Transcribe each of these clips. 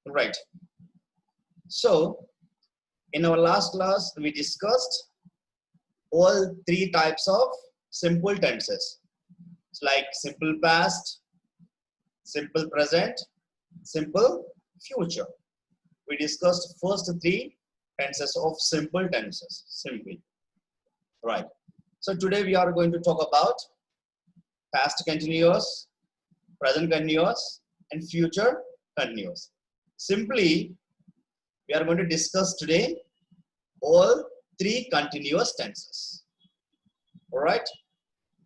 Right. So in our last class, we discussed all three types of simple tenses. It's like simple past, simple present, simple future. We discussed first three tenses of simple tenses, simply. Right. So today we are going to talk about past continuous, present continuous, and future continuous. Simply, we are going to discuss today all three continuous tenses. All right.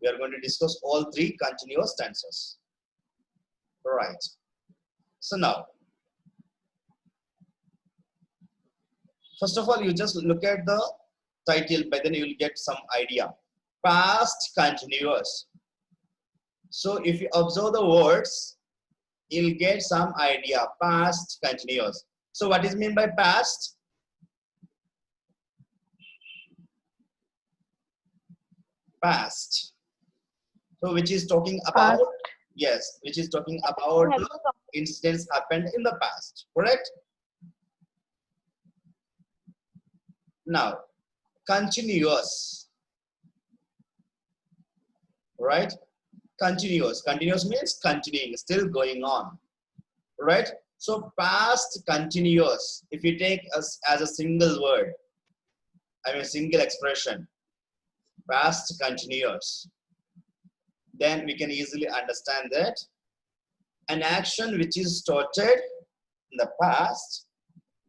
We are going to discuss all three continuous tenses. All right. So now, first of all, you just look at the title, but then you will get some idea. Past continuous. So if you observe the words, you'll get some idea. Past continuous. So what is meant by past? Past. So which is talking about, Past. yes, which is talking about the incidents happened in the past, correct? Now, continuous, right? Continuous. Continuous means continuing, still going on, right? So past continuous, if you take us as a single word, I mean single expression, past continuous, then we can easily understand that an action which is started in the past,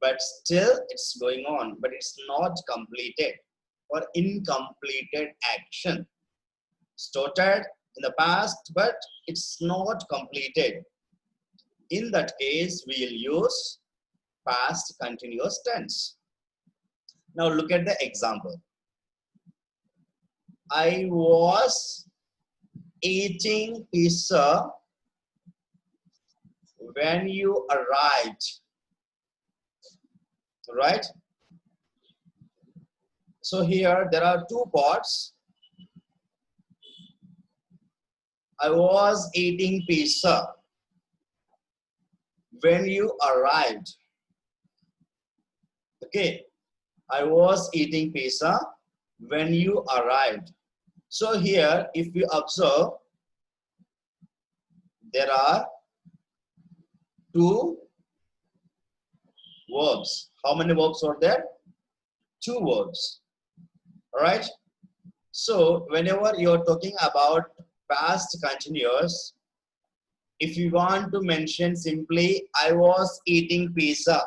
but still it's going on, but it's not completed or incompleted action. Started in the past, but it's not completed. In that case, we will use past continuous tense. Now look at the example. I was eating pizza when you arrived. Right? So here there are two parts. I was eating pizza when you arrived. Okay. I was eating pizza when you arrived. So here, if you observe, there are two verbs. How many verbs are there? Two verbs. All right. So whenever you're talking about past continuous, if you want to mention simply, I was eating pizza,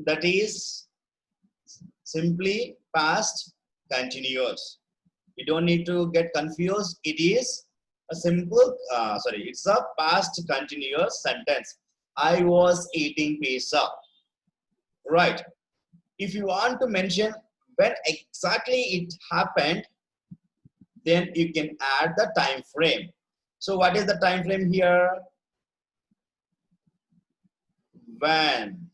that is simply past continuous. You don't need to get confused. It is a simple, it's a past continuous sentence. I was eating pizza. Right. If you want to mention when exactly it happened, then you can add the time frame. So what is the time frame here? When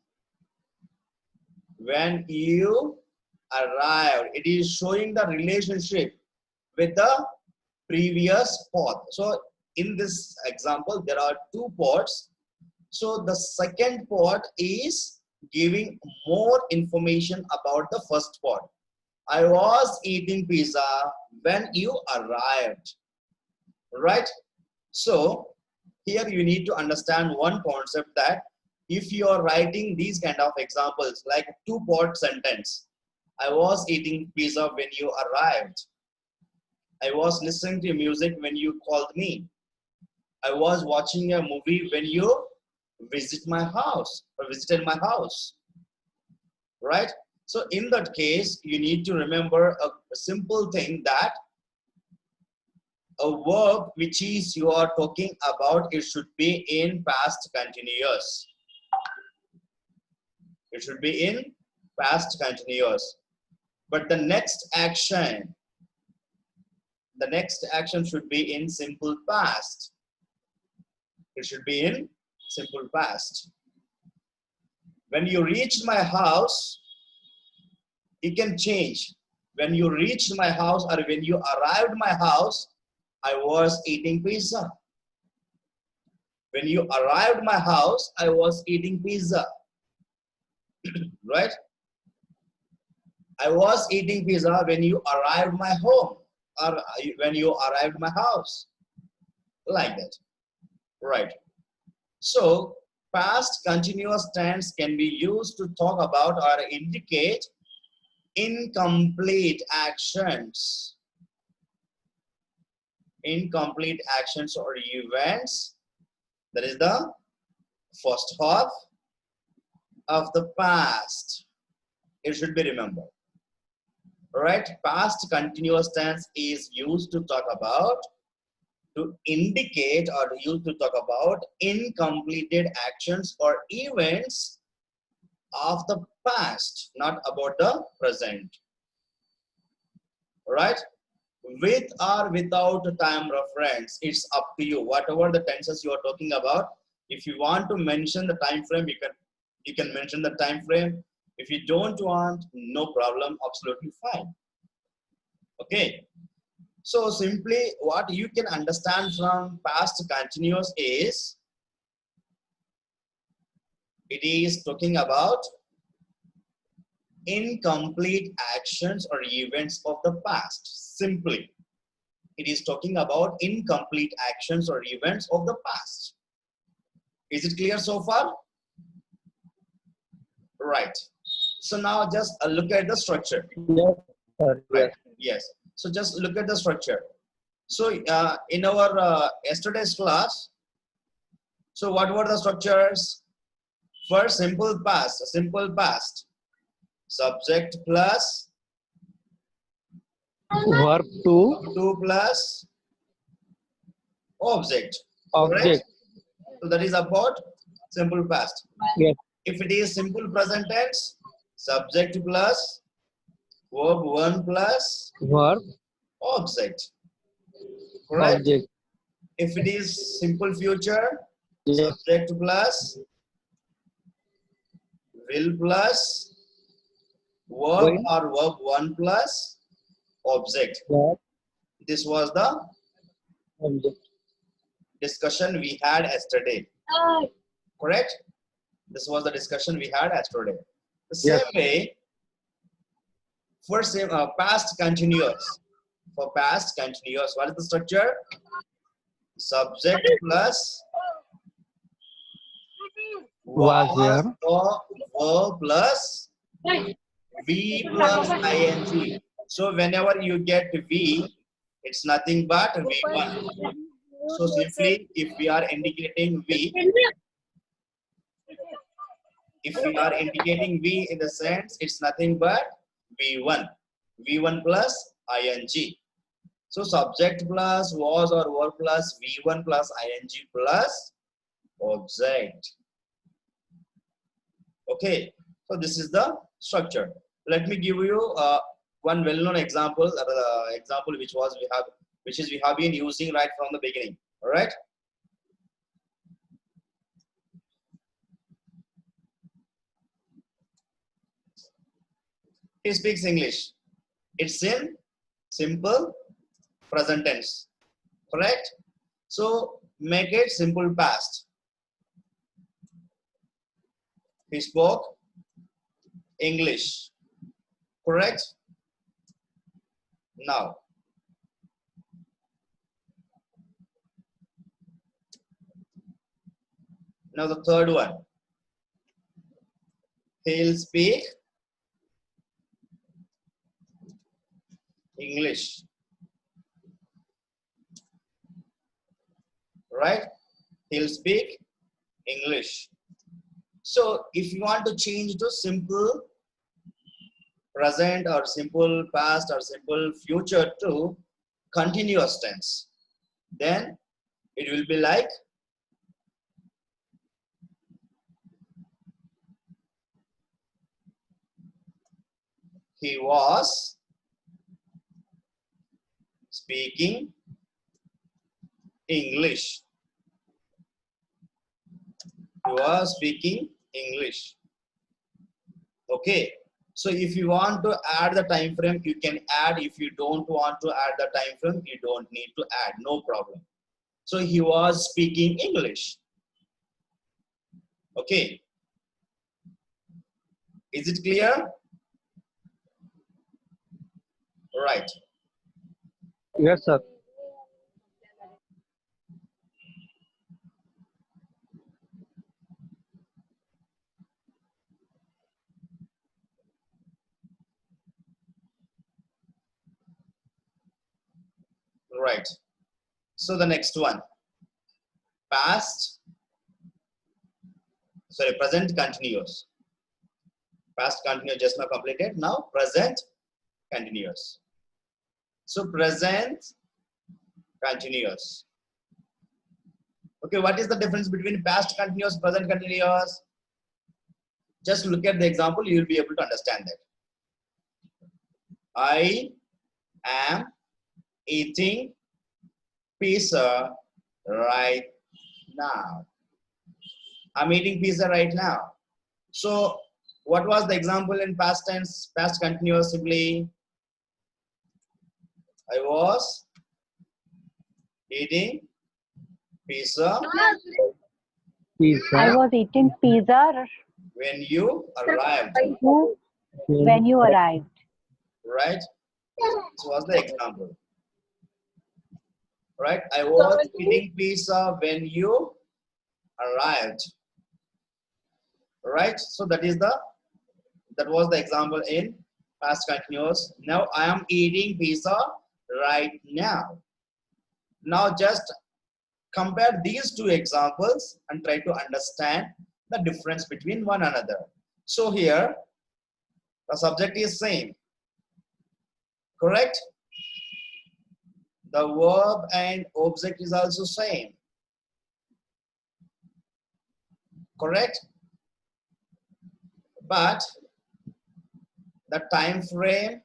you arrived. It is showing the relationship with the previous part. So in this example, there are two parts. So the second part is giving more information about the first part. I was eating pizza when you arrived. Right? So here you need to understand one concept, that if you are writing these kind of examples like two-part sentence, I was eating pizza when you arrived. I was listening to music when you called me. I was watching a movie when you visited my house. Right? So in that case, you need to remember a simple thing, that a verb which is you are talking about, it should be in past continuous. It should be in past continuous. But the next action should be in simple past. It should be in simple past. When you reached my house, it can change. When you reached my house or when you arrived my house, I was eating pizza. When you arrived my house, I was eating pizza. Right? I was eating pizza when you arrived my home, or when you arrived my house. Like that. Right. So past continuous tense can be used to talk about or indicate incomplete actions. Incomplete actions or events. That is the first half of the past. It should be remembered. Right? Past continuous tense is used to talk about, to indicate or used to talk about incompleted actions or events of the past, not about the present. Right? With or without time reference, it's up to you. Whatever the tenses you are talking about, if you want to mention the time frame, you can mention the time frame. If you don't want, no problem, absolutely fine. Okay. So simply what you can understand from past continuous is, it is talking about incomplete actions or events of the past. Simply, it is talking about incomplete actions or events of the past. Is it clear so far? Right. So now just look at the structure. Yes, sir. Right. Yes. So just look at the structure. So in our yesterday's class, so what were the structures? First, simple past, subject plus Verb to to plus object. object. Correct? So that is about simple past. Yes. If it is simple present tense, subject plus verb 1 plus Verb object. Correct? object. If it is simple future, Yes. subject plus will plus verb Will. or verb 1 plus object. Verb This was the object. discussion we had yesterday. Correct? This was the discussion we had yesterday. The same Yes. way, for past continuous. For past continuous, what is the structure? Subject plus Was was there. or verb plus V plus ing. So whenever you get V, it's nothing but V1. So simply, if we are indicating V, in the sense, it's nothing but V1. V1 plus ing. So subject plus was or were plus V1 plus ing plus object. Okay, so this is the structure. Let me give you one well-known example, which we have been using right from the beginning. All right. He speaks English. It's in simple present tense. Correct? So make it simple past. He spoke English. Correct? Now, the third one. He'll speak English. Right? He'll speak English. So if you want to change to simple present or simple past or simple future to continuous tense, then it will be like he was speaking English. He was speaking English. Okay. So if you want to add the time frame, you can add. If you don't want to add the time frame, you don't need to add. No problem. So he was speaking English. Okay, is it clear? Right. Yes, sir. Right. So the next one, past, sorry, present continuous. Past continuous just now completed. Now present continuous. So present continuous. Okay, what is the difference between past continuous, present continuous? Just look at the example, you will be able to understand that. I am eating pizza right now. I'm eating pizza right now. So what was the example in past tense, past continuous? Simply, I was eating pizza Pizza. I was eating pizza when you arrived, when you arrived. right? This was the example, right? I was eating pizza when you arrived, right? So that was the example in past continuous. Now I am eating pizza right now. Now just compare these two examples and try to understand the difference between one another. So here the subject is same, correct? The verb and object is also same, correct? But the time frame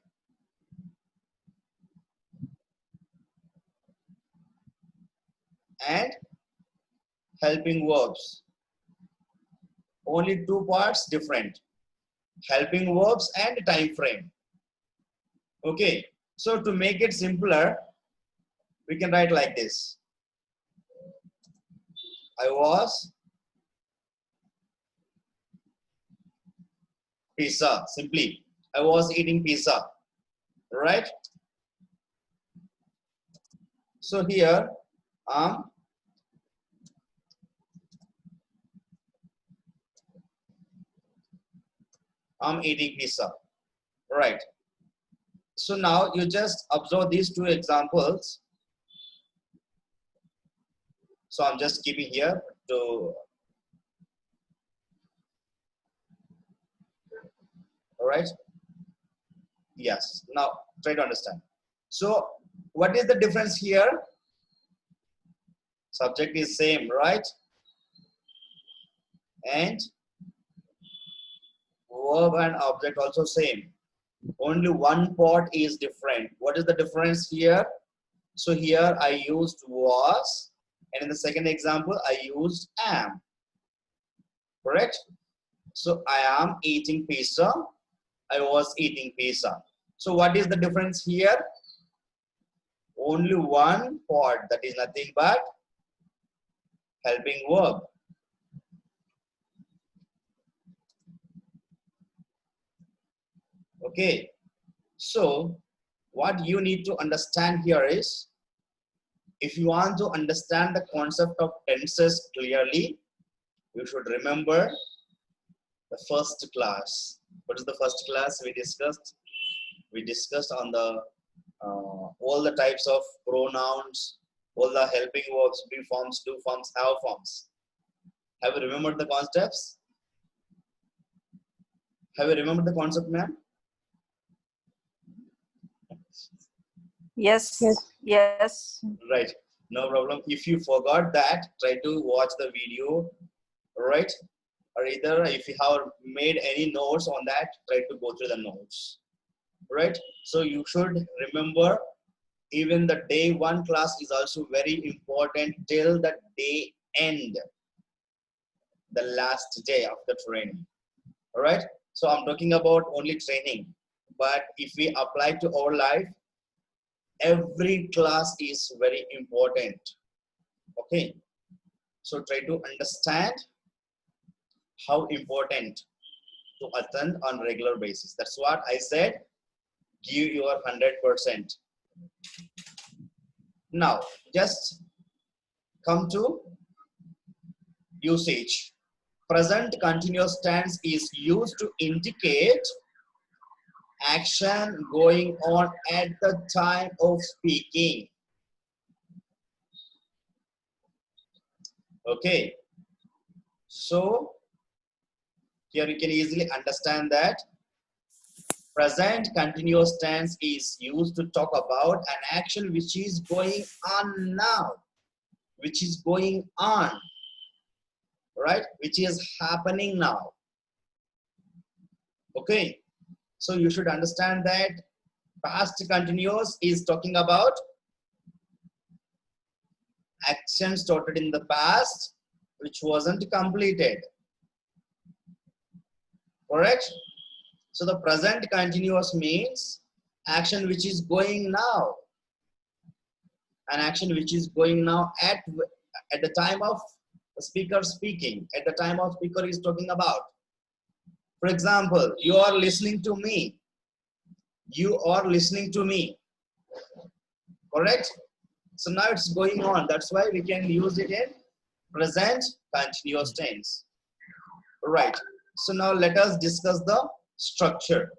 and helping verbs, only two parts different, helping verbs and time frame. Okay, so to make it simpler, we can write like this. I was pizza, simply. I was eating pizza, right? So here, I'm eating pizza, right? So now you just observe these two examples. So I'm just keeping here to, all right? Yes, now try to understand. So what is the difference here? Subject is same, right? And verb and object also same. Only one part is different. What is the difference here? So here I used was, and in the second example I used am, correct? So I am eating pizza, I was eating pizza. So what is the difference here? Only one part, that is nothing but helping verb. Okay, so what you need to understand here is, if you want to understand the concept of tenses clearly, you should remember the first class. What is the first class we discussed? We discussed on the all the types of pronouns, all the helping verbs, be forms, do forms, have forms. Have you remembered the concepts? Have you remembered the concept, ma'am? Yes. Yes. Yes. Right. No problem. If you forgot that, try to watch the video, right? Or either if you have made any notes on that, try to go through the notes, right? So you should remember, even the day one class is also very important till the day end, the last day of the training, all right? So I'm talking about only training, but if we apply to our life, every class is very important. Okay, so try to understand how important to attend on regular basis. That's what I said. Give your 100%. Now, just come to usage. Present continuous tense is used to indicate action going on at the time of speaking. Okay. So, here you can easily understand that present continuous tense is used to talk about an action which is going on now, which is going on, right? Which is happening now. Okay, so you should understand that past continuous is talking about action started in the past which wasn't completed. Correct? So the present continuous means action which is going now. An action which is going now at the time of the speaker speaking, at the time of speaker is talking about. For example, you are listening to me. You are listening to me. Correct? So now it's going on. That's why we can use it in present continuous tense. Right. So now let us discuss the structure.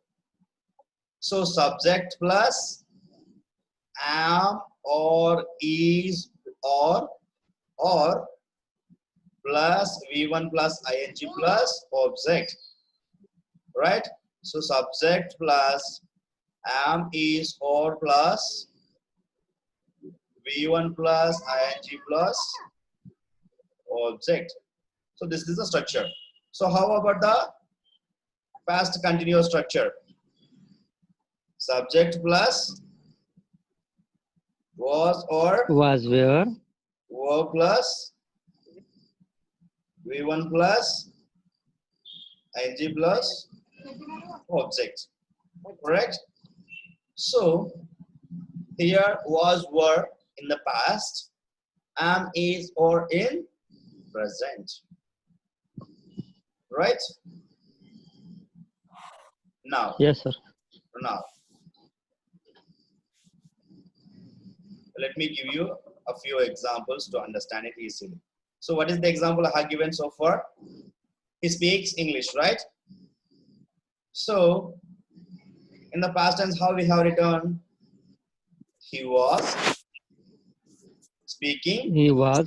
So subject plus am or is or plus V1 plus ing plus object. Right? So subject plus am, is, or plus V1 plus ing plus object. So this is the structure. So how about the past continuous structure? Subject plus was or Was, were, were plus V1 plus ing plus object. Correct? So here was, were in the past, am, is, or in present. Right? Now, yes, sir. now, let me give you a few examples to understand it easily. So what is the example I have given so far? He speaks English, right? So in the past tense, how we have written? He was speaking He was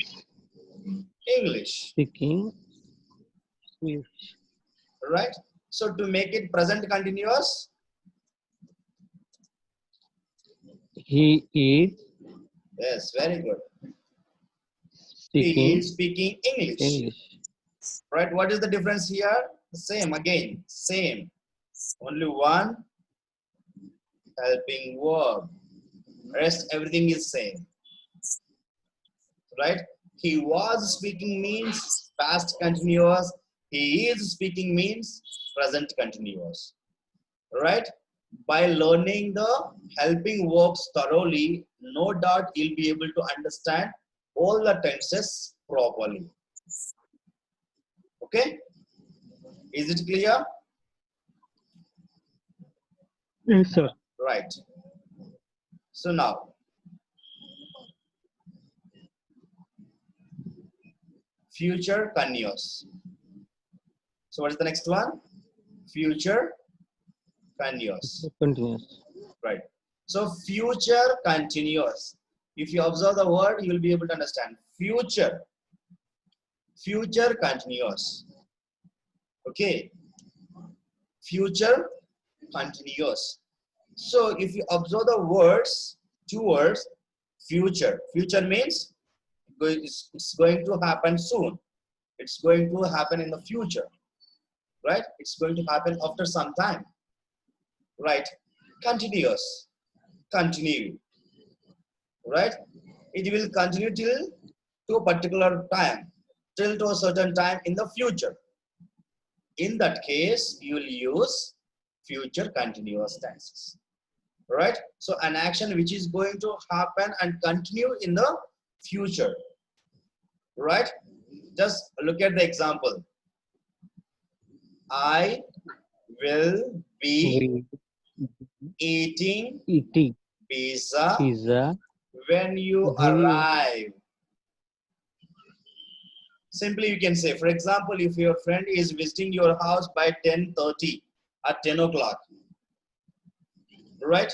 English, speaking English. right? So to make it present continuous, He is yes, very good. He speaking is speaking English, English. right? What is the difference here? Same again, same. Only one helping verb. Rest everything is same, right? He was speaking means past continuous. He is speaking means present continuous, right? By learning the helping verbs thoroughly, no doubt you'll be able to understand all the tenses properly. Okay? Is it clear? Yes, sir. Right. So now, future continuous. So what is the next one? Future continuous. Continuous. Right. So future continuous. If you observe the word, you will be able to understand. Future. Future continuous. Okay. Future continuous. So if you observe the words, two words, future. Future means it's going to happen soon. It's going to happen in the future. Right? It's going to happen after some time. Right? Continuous. Continue. Right? It will continue till to a particular time, till to a certain time in the future. In that case, you will use future continuous tenses. Right? So an action which is going to happen and continue in the future. Right? Just look at the example. I will be We eating eating pizza pizza when you when you arrive. Simply you can say, for example, if your friend is visiting your house by 10:30 at 10 o'clock, right?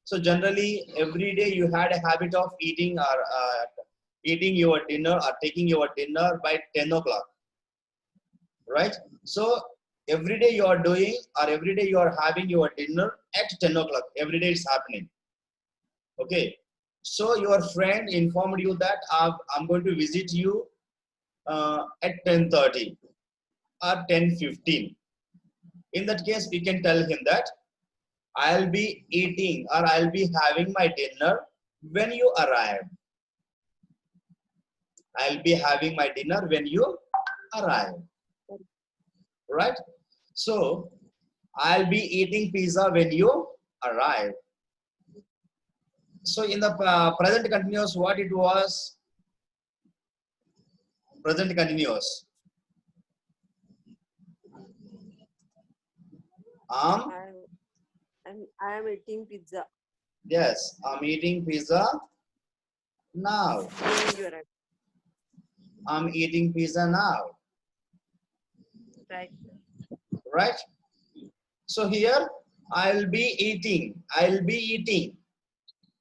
So generally every day you had a habit of eating or eating your dinner or taking your dinner by 10 o'clock, right? So every day you are doing or every day you are having your dinner at 10 o'clock. Every day it's happening. Okay. So your friend informed you that I'm going to visit you at 10:30 or 10:15. In that case, we can tell him that I'll be eating or I'll be having my dinner when you arrive. I'll be having my dinner when you arrive. Right? So I'll be eating pizza when you arrive. So in the present continuous, what it was? Present continuous. Um, I am eating pizza. yes, I'm eating pizza now. When you arrive. I'm eating pizza now. Right. Right? So here I'll be eating. I'll be eating.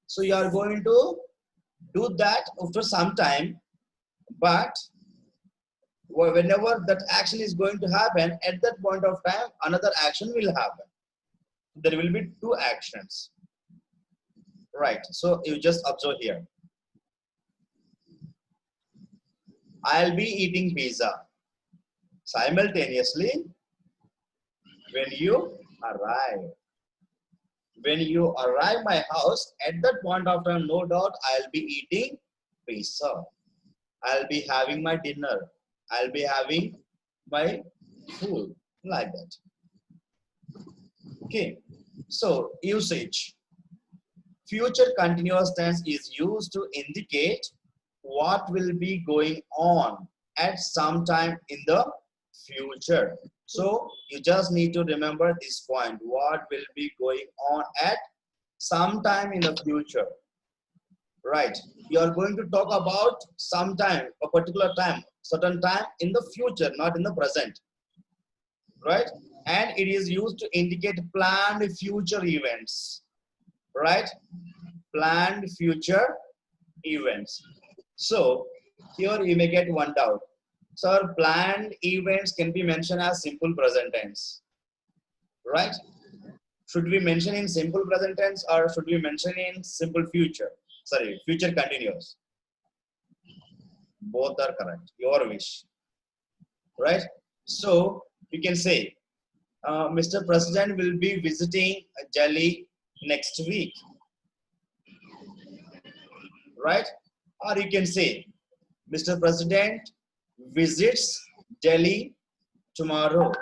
So you are going to do that after some time, but whenever that action is going to happen, at that point of time, another action will happen. There will be two actions. Right. So you just observe here. I'll be eating pizza. Simultaneously, when you arrive. When you arrive my house, at that point of time, no doubt, I'll be eating pizza. I'll be having my dinner. I'll be having my food, like that. Okay. So usage. Future continuous tense is used to indicate what will be going on at some time in the future. So you just need to remember this point. What will be going on at some time in the future. Right. You are going to talk about some time, a particular time, certain time in the future, not in the present. Right. And it is used to indicate planned future events. Right. Planned future events. So here you may get one doubt. Sir, planned events can be mentioned as simple present tense. Right. Should we mention in simple present tense or should we mention in simple future? Sorry, future continuous. Both are correct. Your wish. Right? So we can say, Mr. President will be visiting Delhi next week. Right? Or you can say, Mr. President visits Delhi tomorrow.